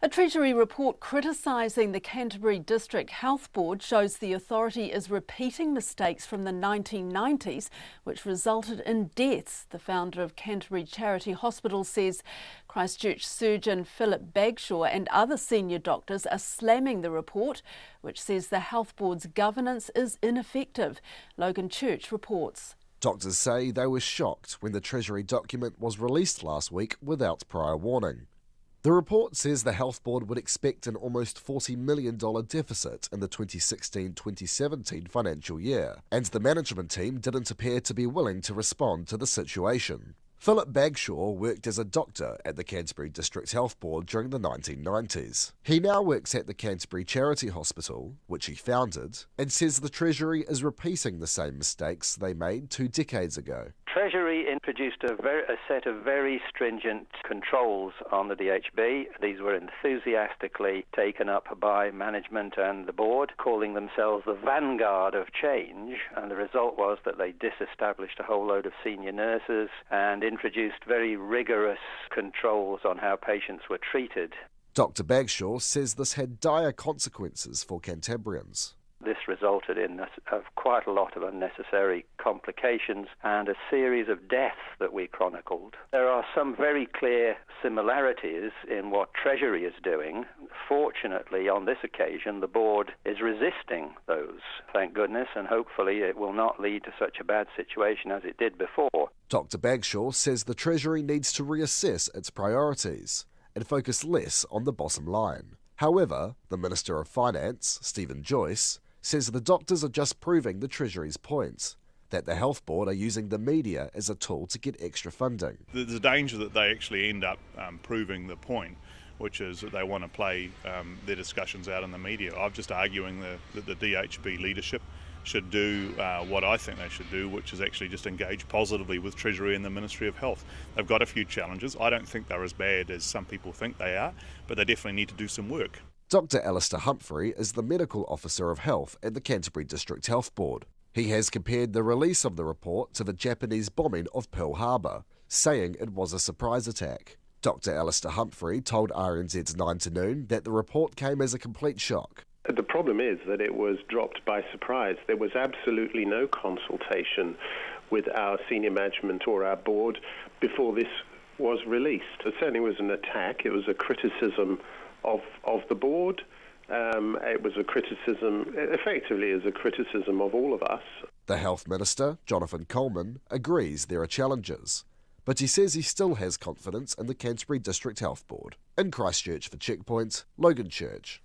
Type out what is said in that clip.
A Treasury report criticising the Canterbury District Health Board shows the authority is repeating mistakes from the 1990s, which resulted in deaths. The founder of Canterbury Charity Hospital says Christchurch surgeon Philip Bagshaw and other senior doctors are slamming the report, which says the Health Board's governance is ineffective. Logan Church reports. Doctors say they were shocked when the Treasury document was released last week without prior warning. The report says the Health Board would expect an almost $40 million deficit in the 2016-2017 financial year, and the management team didn't appear to be willing to respond to the situation. Philip Bagshaw worked as a doctor at the Canterbury District Health Board during the 1990s. He now works at the Canterbury Charity Hospital, which he founded, and says the Treasury is repeating the same mistakes they made 2 decades ago. Treasury introduced a set of very stringent controls on the DHB. These were enthusiastically taken up by management and the board, calling themselves the vanguard of change, and the result was that they disestablished a whole load of senior nurses and introduced very rigorous controls on how patients were treated. Dr. Bagshaw says this had dire consequences for Cantabrians. This resulted in quite a lot of unnecessary complications and a series of deaths that we chronicled. There are some very clear similarities in what Treasury is doing. Fortunately, on this occasion, the board is resisting those, thank goodness, and hopefully it will not lead to such a bad situation as it did before. Dr. Bagshaw says the Treasury needs to reassess its priorities and focus less on the bottom line. However, the Minister of Finance, Stephen Joyce, says the doctors are just proving the Treasury's point, that the Health Board are using the media as a tool to get extra funding. There's a danger that they actually end up proving the point, which is that they want to play their discussions out in the media. I'm just arguing that the DHB leadership should do what I think they should do, which is actually just engage positively with Treasury and the Ministry of Health. They've got a few challenges. I don't think they're as bad as some people think they are, but they definitely need to do some work. Dr. Alistair Humphrey is the Medical Officer of Health at the Canterbury District Health Board. He has compared the release of the report to the Japanese bombing of Pearl Harbor, saying it was a surprise attack. Dr. Alistair Humphrey told RNZ's 9 to Noon that the report came as a complete shock. The problem is that it was dropped by surprise. There was absolutely no consultation with our senior management or our board before this was released. It certainly was an attack. It was a criticism of the board. It was a criticism, effectively is a criticism of all of us. The Health Minister, Jonathan Coleman, agrees there are challenges, but he says he still has confidence in the Canterbury District Health Board. In Christchurch for Checkpoint, Logan Church.